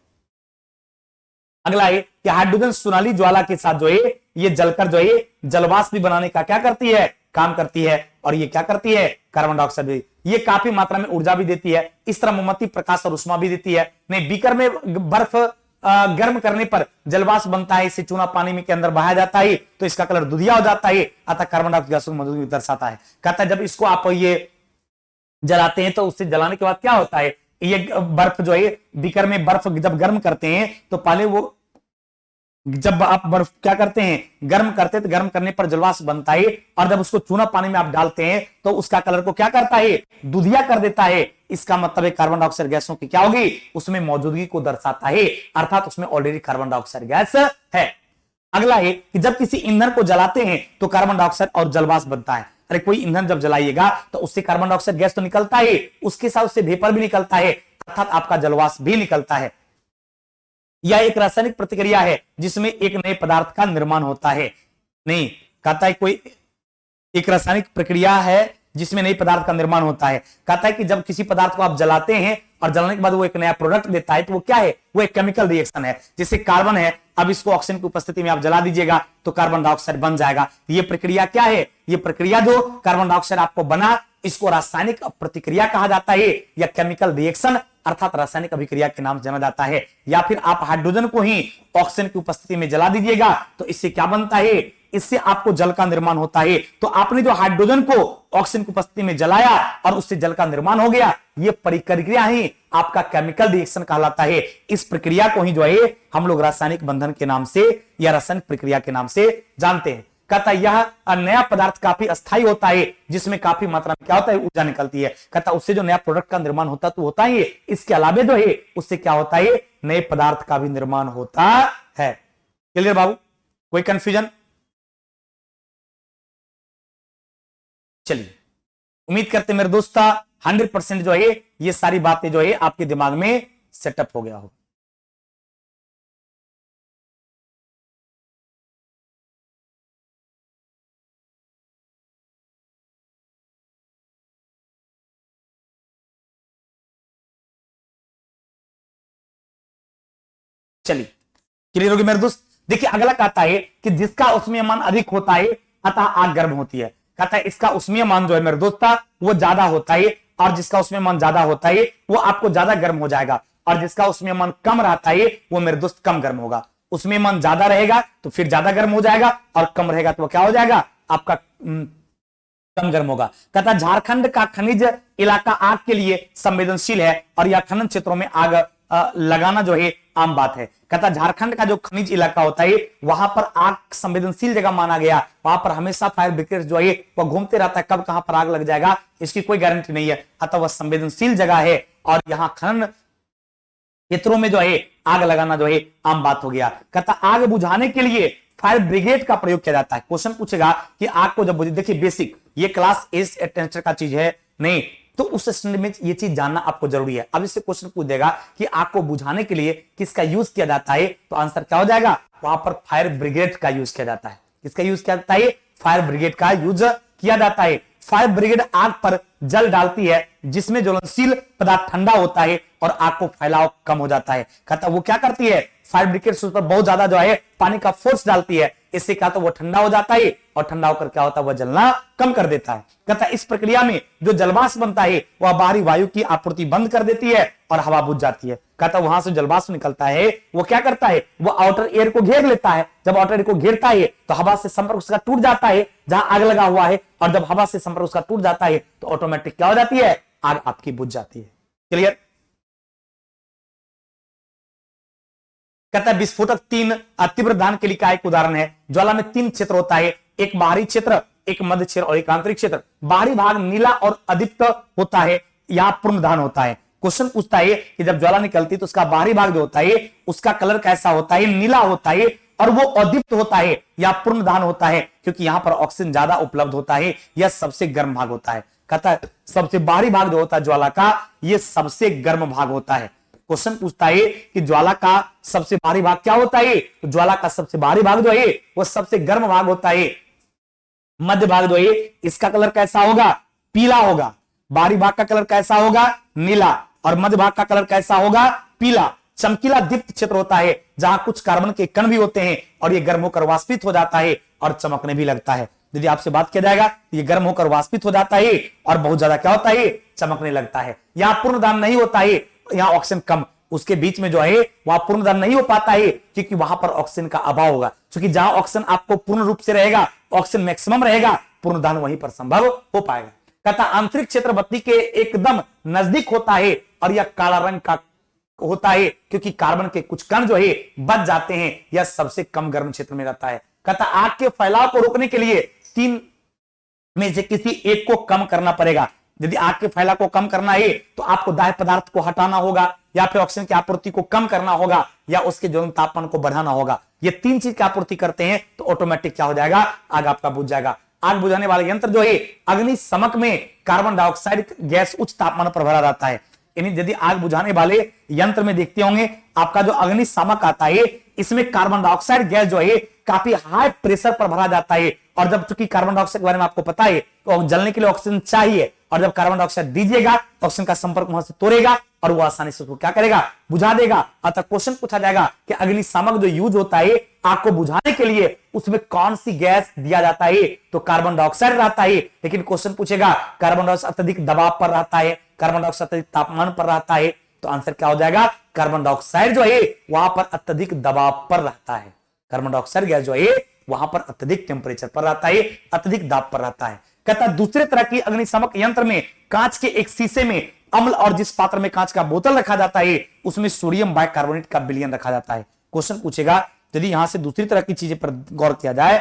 अगला है कि हाइड्रोजन सुनाली ज्वाला के साथ जो है ये जलकर जो है जलवाष्प भी बनाने का क्या करती है, काम करती है, और ये क्या करती है, कार्बन डाइऑक्साइड भी। ये काफी मात्रा में ऊर्जा भी देती है। इस तरह मोमबत्ती प्रकाश और ऊष्मा भी देती है। नहीं, बीकर में बर्फ गर्म करने पर जलवाष्प बनता है, इसे चूना पानी में के अंदर बहाया जाता है तो इसका कलर दुधिया हो जाता है, अतः कार्बन डाइऑक्साइड गैस को मधुर दर्शाता है। कहता है जब इसको आप ये जलाते हैं तो उससे जलाने के बाद क्या होता है, ये बर्फ जो है बीकर में बर्फ जब गर्म करते हैं तो पहले वो जब आप बर्फ क्या करते हैं, गर्म करते हैं तो गर्म करने पर जलवाष्प बनता है, और जब उसको चूना पानी में आप डालते हैं तो उसका कलर को क्या करता है, दुधिया कर देता है। इसका मतलब है कार्बन डाइऑक्साइड गैसों की क्या होगी, उसमें मौजूदगी को दर्शाता है, अर्थात उसमें ऑलरेडी कार्बन डाइऑक्साइड गैस है। अगला है कि जब किसी ईंधन को जलाते हैं तो कार्बन डाइऑक्साइड और जलवाष्प बनता है। अरे कोई ईंधन जब जलाइएगा तो उससे कार्बन डाइऑक्साइड गैस तो निकलता है, उसके साथ उससे वेपर भी निकलता है, अर्थात आपका जलवाष्प भी निकलता है। यह एक रासायनिक प्रतिक्रिया है जिसमें एक नए पदार्थ का निर्माण होता है। नहीं, कहता है कोई एक रासायनिक प्रक्रिया है जिसमें नए पदार्थ का निर्माण होता है। कहता है कि जब किसी पदार्थ को आप जलाते हैं और जलाने के बाद वो एक नया प्रोडक्ट देता है तो वो क्या है, वो एक केमिकल रिएक्शन है। जैसे कार्बन है, अब इसको ऑक्सीजन की उपस्थिति में आप जला दीजिएगा तो कार्बन डाइऑक्साइड बन जाएगा। ये प्रक्रिया क्या है? ये प्रक्रिया जो कार्बन डाइऑक्साइड आपको बना, इसको रासायनिक प्रतिक्रिया कहा जाता है या केमिकल रिएक्शन अर्थात रासायनिक अभिक्रिया के नाम से जाना जाता है। या फिर आप हाइड्रोजन को ही ऑक्सीजन की उपस्थिति में जला दीजिएगा तो इससे क्या बनता है? इससे आपको जल का निर्माण होता है। तो आपने जो हाइड्रोजन को ऑक्सीजन की उपस्थिति में जलाया और उससे जल का निर्माण हो गया, यह प्रक्रिया ही आपका केमिकल रिएक्शन कहलाता है। इस प्रक्रिया को ही जो है हम लोग रासायनिक बंधन के नाम से या रासायनिक प्रक्रिया के नाम से जानते हैं। कहता यह नया पदार्थ काफी अस्थायी होता है जिसमें काफी मात्रा में क्या होता है? ऊर्जा निकलती है। कहता उससे जो नया प्रोडक्ट का निर्माण होता तो होता ही है, इसके अलावा जो है उससे क्या होता है? नए पदार्थ का भी निर्माण होता है। क्लियर बाबू? कोई कंफ्यूजन? चलिए, उम्मीद करते मेरे दोस्त 100% जो है ये सारी बातें जो है आपके दिमाग में सेटअप हो गया हो। चलिए, क्लियर होगी मेरे दोस्त? देखिए अगला कहता है कि जिसका उष्मीय मान अधिक होता है अतः आग गर्म होती है। कहता है इसका उष्मीय मान जो है मेरे दोस्त वो ज्यादा होता है और जिसका उष्मीय मान ज्यादा होता है वो आपको ज्यादा गर्म हो जाएगा और जिसका उष्मीय मान कम रहता है वो मेरे दोस्त कम गर्म होगा। उष्मीय मान ज्यादा रहेगा तो फिर ज्यादा गर्म हो जाएगा और कम रहेगा तो वो क्या हो जाएगा? आपका कम गर्म होगा। कहता झारखंड का खनिज इलाका आग के लिए संवेदनशील है और यह खनन क्षेत्रों में आग लगाना जो है आम बात है। कहता झारखंड का जो खनिज इलाका होता है वहां पर आग संवेदनशील जगह माना गया, वहां पर हमेशा फायर ब्रिगेड जो है वह घूमते रहता है, कब कहां पर आग लग जाएगा इसकी कोई गारंटी नहीं है, अतः वह संवेदनशील जगह है और यहाँ खनन क्षेत्रों में जो है आग लगाना जो है आम बात हो गया। कहता आग बुझाने के लिए फायर ब्रिगेड का प्रयोग किया जाता है। क्वेश्चन पूछेगा कि आग को जब बुझे, देखिए बेसिक ये क्लास एट टेंशन का चीज है नहीं, तो उस स्टैंडर्ड में ये चीज जानना आपको जरूरी है। अब इससे क्वेश्चन पूछ देगा कि आग को बुझाने के लिए किसका यूज किया जाता है, तो आंसर क्या हो जाएगा? वहां पर फायर ब्रिगेड का यूज किया जाता है। किसका यूज किया जाता है? फायर ब्रिगेड का यूज किया जाता है। फायर ब्रिगेड आग पर जल डालती है जिसमें ज्वलनशील पदार्थ ठंडा होता है और आग को फैलाव कम हो जाता है। कहता वो क्या करती है? फायर ब्रिगेड उस पर बहुत ज्यादा जो है पानी का फोर्स डालती है, इससे क्या तो वो ठंडा हो जाता है और ठंडा होकर क्या होता है? वह जलना कम कर देता है। कहता इस प्रक्रिया में जो जलवाष्प बनता है वह बाहरी वायु की आपूर्ति बंद कर देती है और हवा बुझ जाती है। कहता वहां से जलवाष्प निकलता है वो क्या करता है? वो आउटर एयर को घेर लेता है। जब आउटर एयर को घेरता है तो हवा से संपर्क उसका टूट जाता है जहां आग लगा हुआ है, और जब हवा से संपर्क उसका टूट जाता है तो ऑटोमेटिक क्या हो जाती है? आग आपकी बुझ जाती है। क्लियर? कहता है विस्फोटक तीन तीव्र दान के लिए का एक उदाहरण है। ज्वाला में तीन क्षेत्र होता है, एक बाहरी क्षेत्र, एक मध्य क्षेत्र और एक आंतरिक क्षेत्र। बाहरी भाग नीला और अदीप्त होता है, यहां पूर्ण दान होता है। क्वेश्चन पूछता है कि जब ज्वाला निकलती है तो उसका बाहरी भाग जो होता है उसका कलर कैसा होता है? नीला होता है और वो अदीप्त होता है या पूर्ण दान होता है, क्योंकि यहां पर ऑक्सीजन ज्यादा उपलब्ध होता है, यह सबसे गर्म भाग होता है। कहता है सबसे बाहरी भाग जो होता है ज्वाला का, यह सबसे गर्म भाग होता है। क्वेश्चन पूछता है कि ज्वाला का सबसे बाहरी भाग क्या होता है? तो ज्वाला का सबसे बाहरी भाग जो है वो सबसे गर्म भाग होता है। मध्य भाग जो है इसका कलर कैसा होगा? पीला होगा। बाहरी भाग का कलर कैसा होगा? नीला। और मध्य भाग का कलर कैसा होगा? पीला। चमकीला दीप्त क्षेत्र होता है जहां कुछ कार्बन के कण भी होते हैं और ये गर्म होकर वाष्पित हो जाता है और चमकने भी लगता है। यदि आपसे बात किया जाएगा ये गर्म होकर वाष्पित हो जाता है और बहुत ज्यादा क्या होता है? चमकने लगता है। यहां पूर्ण दान नहीं होता है, यहां ऑक्सीजन कम, उसके बीच में जो है वहां पूर्ण दान नहीं हो पाता है क्योंकि वहां पर ऑक्सीजन का अभाव होगा। क्योंकि जहां ऑक्सीजन आपको पूर्ण रूप से रहेगा, ऑक्सीजन मैक्सिमम रहेगा, पूर्ण दान वहीं पर संभव हो पाएगा। कहता आंतरिक क्षेत्र बत्ती के एकदम नजदीक होता है और यह काला रंग का होता है क्योंकि कार्बन के कुछ कण जो है बच जाते हैं, यह सबसे कम गर्म क्षेत्र में रहता है। कहता आग के फैलाव को रोकने के लिए तीन में से किसी एक को कम करना पड़ेगा। यदि आग के फैलाव को कम करना है तो आपको दाह्य पदार्थ को हटाना होगा या फिर ऑक्सीजन की आपूर्ति को कम करना होगा या उसके ज्वलन तापमान को बढ़ाना होगा। ये तीन चीज की आपूर्ति करते हैं तो ऑटोमेटिक क्या हो जाएगा? आग आपका बुझ जाएगा। आग बुझाने वाले यंत्र जो है अग्निशमक में कार्बन डाइऑक्साइड गैस उच्च तापमान पर भरा रहता है। यदि आग बुझाने वाले यंत्र में देखते होंगे आपका जो अग्निशामक आता है इसमें कार्बन डाइऑक्साइड गैस जो है काफी हाई प्रेशर पर भरा जाता है, और जब चूंकि कार्बन डाइऑक्साइड के बारे में आपको पता है तो जलने के लिए ऑक्सीजन चाहिए और जब कार्बन डाइऑक्साइड दीजिएगा तो ऑक्सीजन का संपर्क वहां से तोड़ेगा और वो आसानी से उसको क्या करेगा, बुझा देगा। अतः क्वेश्चन पूछा जाएगा कि अग्निशामक जो यूज होता है आग को बुझाने के लिए उसमें कौन सी गैस दिया जाता है, तो कार्बन डाइऑक्साइड रहता है। लेकिन क्वेश्चन पूछेगा कार्बन डाइऑक्साइड अत्यधिक दबाव पर रहता है, कार्बन डाइऑक्साइड अत्यधिक तापमान पर रहता है, तो आंसर क्या हो जाएगा, कार्बन डाइऑक्साइड जो है वहां पर अत्यधिक दबाव पर रहता है। कार्बन डाइऑक्साइड गैस जो है वहां पर अत्यधिक टेम्परेचर पर रहता है, अत्यधिक दाब पर रहता है। कहता है दूसरे तरह की अग्निशामक यंत्र में कांच के एक शीशे में अम्ल और जिस पात्र में कांच का बोतल रखा जाता है उसमें सोडियम बाइकार्बोनेट का विलयन रखा जाता है। क्वेश्चन पूछेगा यदि यहां से दूसरी तरह की चीजें पर गौर किया जाए,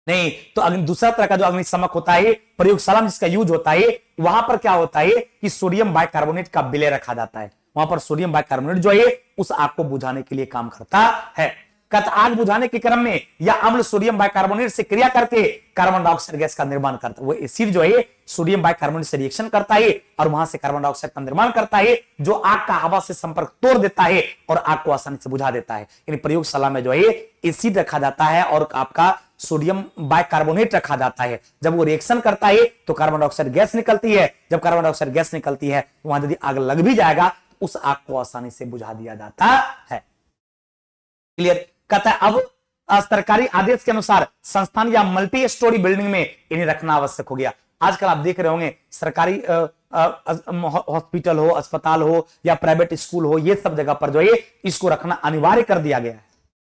नहीं तो दूसरा तरह का जो अग्निशामक होता है प्रयोगशाला में जिसका यूज होता है वहां पर क्या होता है कि सोडियम बाइकार्बोनेट का विलय रखा जाता है। वहां पर सोडियम बाइकार्बोनेट जो है उस आग को बुझाने के लिए काम करता है। आग बुझाने के क्रम में या अम्ल सोडियम बाइकार्बोनेट से क्रिया करके कार्बन डाइऑक्साइड गैस का निर्माण करता है। वो एसिड जो है सोडियम बाइकार्बोनेट से रिएक्शन करता है और वहां से कार्बन डाइऑक्साइड का निर्माण करता है जो आग का हवा से संपर्क तोड़ देता है और आग को आसानी से बुझा देता है। यानी प्रयोगशाला में जो है एसिड रखा जाता है और आपका सोडियम बाइकार्बोनेट रखा जाता है। जब वो रिएक्शन करता है तो कार्बन डाइऑक्साइड गैस निकलती है। जब कार्बन डाइऑक्साइड गैस निकलती है वहां यदि आग लग भी जाएगा तो उस आग को आसानी से बुझा दिया जाता है। क्लियर। कहता है अब सरकारी आदेश के अनुसार संस्थान या मल्टी स्टोरी बिल्डिंग में इन्हें रखना आवश्यक हो गया। आजकल आप देख रहे होंगे सरकारी हॉस्पिटल हो, अस्पताल हो या प्राइवेट स्कूल हो, ये सब जगह पर जो है इसको रखना अनिवार्य कर दिया गया है।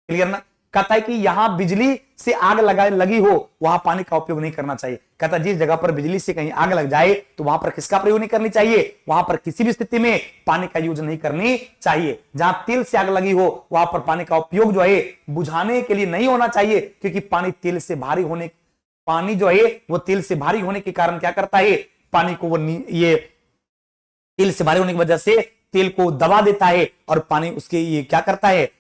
क्लियर ना। कहता है कि यहां बिजली से आग लगी हो वहां पानी का उपयोग नहीं करना चाहिए। कहता है जिस जगह पर बिजली से कहीं आग लग जाए तो वहां पर किसका प्रयोग नहीं करनी चाहिए, वहां पर किसी भी स्थिति में पानी का यूज नहीं करनी चाहिए। जहां तेल से आग लगी हो वहां पर पानी का उपयोग जो है बुझाने के लिए नहीं होना चाहिए, क्योंकि पानी जो है वो तेल से भारी होने के कारण क्या करता है, पानी को वो ये तेल से भारी होने की वजह से तेल को दबा देता है और पानी उसके ये क्या करता है,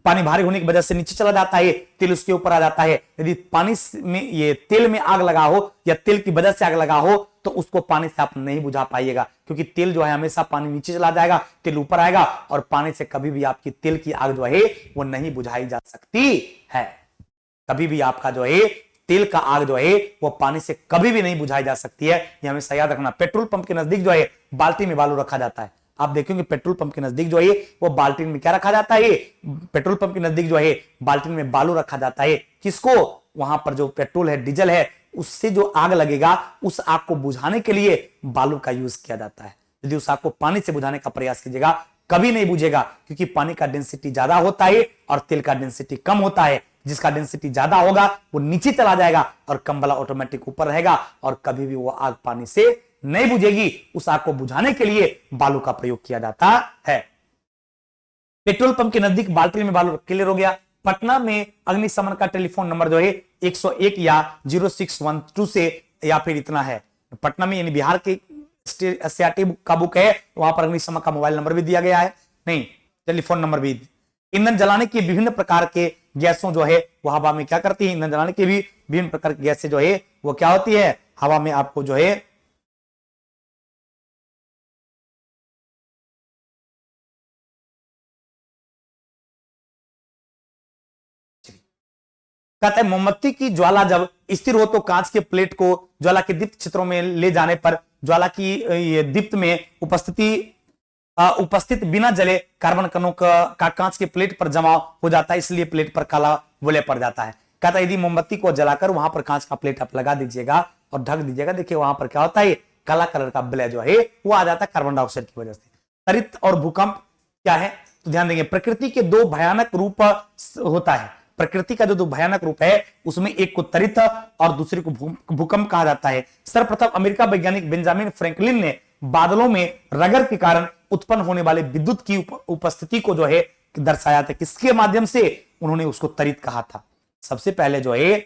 पानी भारी होने की वजह से नीचे चला जाता है, तेल उसके ऊपर आ जाता है। यदि पानी में ये तेल में आग लगा हो या तेल की वजह से आग लगा हो तो उसको पानी से आप नहीं बुझा पाइएगा, क्योंकि तेल जो है हमेशा पानी नीचे चला जाएगा, तेल ऊपर आएगा और पानी से कभी भी आपकी तेल की आग जो है वो नहीं बुझाई जा सकती है। कभी भी आपका जो है तेल का आग जो है वो पानी से कभी भी नहीं बुझाई जा सकती है, ये हमेशा याद रखना। पेट्रोल पंप के नजदीक जो है बाल्टी में बालू रखा जाता है। आप देखेंगे पेट्रोल पंप के नजदीक जो है वो बाल्टीन में क्या रखा जाता है, पेट्रोल पंप के नजदीक जो है बाल्टीन में बालू रखा जाता है। किसको, वहां पर जो पेट्रोल है, डीजल है, उससे जो आग लगेगा उस आग को बुझाने के लिए बालू का यूज किया जाता है। यदि उस आग को पानी से बुझाने का प्रयास कीजिएगा कभी नहीं बुझेगा, क्योंकि पानी का डेंसिटी ज्यादा होता है और तेल का डेंसिटी कम होता है। जिसका डेंसिटी ज्यादा होगा वो नीचे चला जाएगा और कम वाला ऑटोमेटिक ऊपर रहेगा और कभी भी वो आग पानी से नहीं बुझेगी। उस आग को बुझाने के लिए बालू का प्रयोग किया जाता है। पेट्रोल पंप के नजदीक बाल्टी में बालू। क्लियर हो गया। पटना में अग्निशमन का टेलीफोन नंबर जो है 101 या 0612 से या फिर इतना है। पटना में यानी बिहार के एससीईआरटी का बुक है, वहां पर अग्निशमन का मोबाइल नंबर भी दिया गया है, नहीं टेलीफोन नंबर भी। ईंधन जलाने की विभिन्न प्रकार के गैसों जो है वो हवा में क्या करती है, ईंधन जलाने की भी विभिन्न प्रकार की गैसें जो है वो क्या होती है, हवा में आपको जो है कहते हैं मोमबत्ती की ज्वाला जब स्थिर हो तो कांच के प्लेट को ज्वाला के दीप्त क्षेत्रों में ले जाने पर ज्वाला की दीप्त में उपस्थित बिना जले कार्बन कणों का कांच के प्लेट पर जमा हो जाता है, इसलिए प्लेट पर काला वलय पड़ जाता है। कहता है यदि मोमबत्ती को जलाकर वहां पर कांच का प्लेट आप लगा दीजिएगा और ढक दीजिएगा, देखिए वहां पर क्या होता है, काला कलर का वलय जो है वो आ जाता है कार्बन डाइऑक्साइड की वजह से। त्वरित और भूकंप क्या है, तो ध्यान देंगे प्रकृति के दो भयानक रूप होता है। प्रकृति का जो दो भयानक रूप है उसमें एक को त्वरित और दूसरे को भूकंप कहा जाता है। सर्वप्रथम अमेरिका वैज्ञानिक बेंजामिन फ्रैंकलिन ने बादलों में रगड़ के कारण उत्पन्न होने वाले विद्युत की उपस्थिति को जो है दर्शाया था। किसके माध्यम से, उन्होंने उसको त्वरित कहा था। सबसे पहले जो है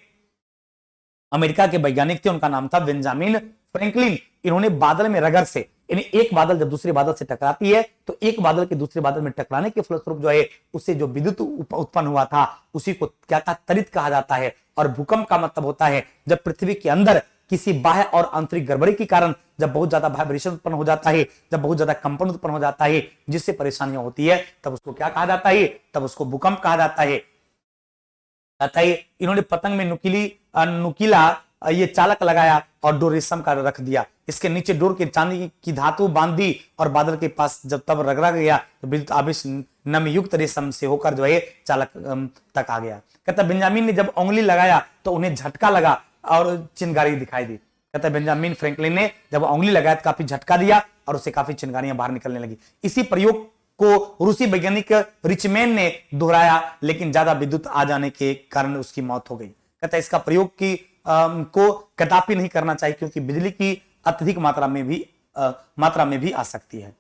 अमेरिका के वैज्ञानिक थे, उनका नाम था बेंजामिन फ्रैंकलिन। इन्होंने बादल में रगड़ से, यानी एक बादल जब दूसरे बादल से टकराती है तो एक बादल के दूसरे बादल में टकराने के फलस्वरूप जो है उससे जो विद्युत उत्पन्न हुआ था उसी को क्या था, त्वरित कहा जाता है। और भूकंप का मतलब होता है जब पृथ्वी के अंदर किसी बाह्य और आंतरिक गड़बड़ी के कारण जब बहुत ज्यादा वाइब्रेशन उत्पन्न हो जाता है, जब बहुत ज्यादा कंपन उत्पन्न हो जाता है जिससे परेशानियां होती है, तब उसको क्या कहा जाता है, तब उसको भूकंप कहा जाता है। इन्होंने पतंग में नुकीला ये चालक लगाया और डोर रेशम का रख दिया, इसके नीचे डोर के चांदी की धातु बांध दी और बादल के पास जब तब रगड़ा गया तो विद्युत आवेश नमयुक्त रेशम से होकर जो है चालक तक आ गया। कहता बेंजामिन ने जब उंगली लगाया तो उन्हें झटका लगा और चिंगारी दिखाई दी। कहता बेंजामिन फ्रैंकलिन ने जब उंगली लगाया तो काफी झटका दिया और उससे काफी चिंगारियां बाहर निकलने लगी। इसी प्रयोग को रूसी वैज्ञानिक रिचमैन ने दोहराया, लेकिन ज्यादा विद्युत आ जाने के कारण उसकी मौत हो गई। कहता इसका प्रयोग की को कदापि नहीं करना चाहिए क्योंकि बिजली की अत्यधिक मात्रा में भी आ सकती है।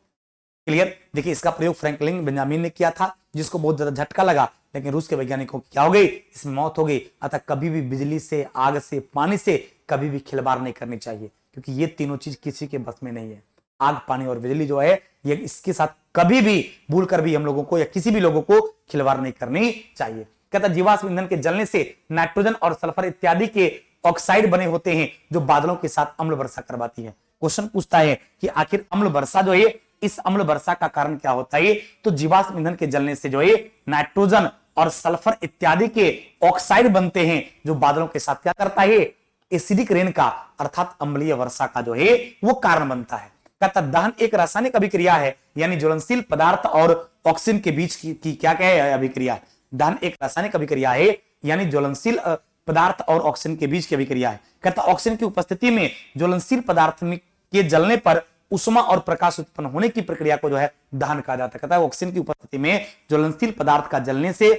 क्लियर? देखिए इसका प्रयोग फ्रैंकलिन बेंजामिन ने किया था, जिसको बहुत ज्यादा झटका लगा, लेकिन रूस के वैज्ञानिकों की क्या हो गई, इसमें मौत हो गई। अतः कभी भी बिजली से, आग से, पानी से कभी भी खिलवाड़ नहीं करनी चाहिए क्योंकि ये तीनों चीज किसी के बस में नहीं है। आग, पानी और बिजली जो है ये इसके साथ कभी भी भूल कर भी हम लोगों को या किसी भी लोगों को खिलवाड़ नहीं करनी चाहिए। कहता जीवाश्म ईंधन के जलने से नाइट्रोजन और सल्फर इत्यादि के ऑक्साइड बने होते हैं जो बादलों के साथ अम्ल वर्षा करवाती है। क्वेश्चन पूछता है कि आखिर अम्ल वर्षा जो है, इस अम्ल वर्षा का कारण क्या होता है? तो जीवाश्म ईंधन के जलने से जो है नाइट्रोजन और सल्फर इत्यादि के ऑक्साइड बनते हैं जो बादलों के साथ क्या करता है, एसिडिक रेन का अर्थात अम्लीय वर्षा का जो है वो कारण बनता है। कहता दहन एक रासायनिक अभिक्रिया है, यानी ज्वलनशील पदार्थ और ऑक्सीजन के बीच की क्या है अभिक्रिया। दहन एक रासायनिक अभिक्रिया है, यानी ज्वलनशील पदार्थ और ऑक्सीजन के बीच की अभिक्रिया है। कहता ऑक्सीजन की उपस्थिति में ज्वलनशील पदार्थ के जलने पर उष्मा और प्रकाश उत्पन्न होने की प्रक्रिया को जो है दहन कहा जाता है। कहता है ऑक्सीजन की उपस्थिति में ज्वलनशील पदार्थ का जलने से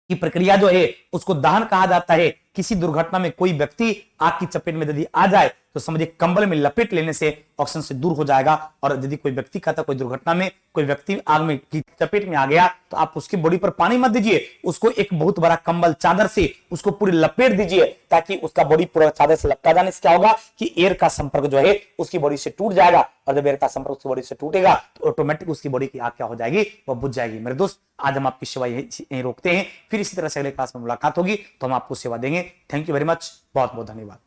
की प्रक्रिया जो है उसको दहन कहा जाता है। किसी दुर्घटना में कोई व्यक्ति आग की चपेट में यदि आ जाए तो समझिए कंबल में लपेट लेने से ऑक्सीजन से दूर हो जाएगा। और यदि कोई व्यक्ति कहता कोई दुर्घटना में कोई व्यक्ति आग में की चपेट में आ गया तो आप उसकी बॉडी पर पानी मत दीजिए, उसको एक बहुत बड़ा कंबल चादर से उसको पूरी लपेट दीजिए ताकि उसका बॉडी पूरा चादर से लपटा जाने से क्या होगा कि एयर का संपर्क जो है उसकी बॉडी से टूट जाएगा। और जब एयर का संपर्क उसकी बॉडी से टूटेगा तो ऑटोमेटिक उसकी बॉडी की आग क्या हो जाएगी, वह बुझ जाएगी। मेरे दोस्त आज हम आपकी सेवा यहीं रोकते हैं, फिर इसी तरह से अगले क्लास में मुलाकात होगी तो हम आपको सेवा देंगे। थैंक यू वेरी मच, बहुत बहुत धन्यवाद।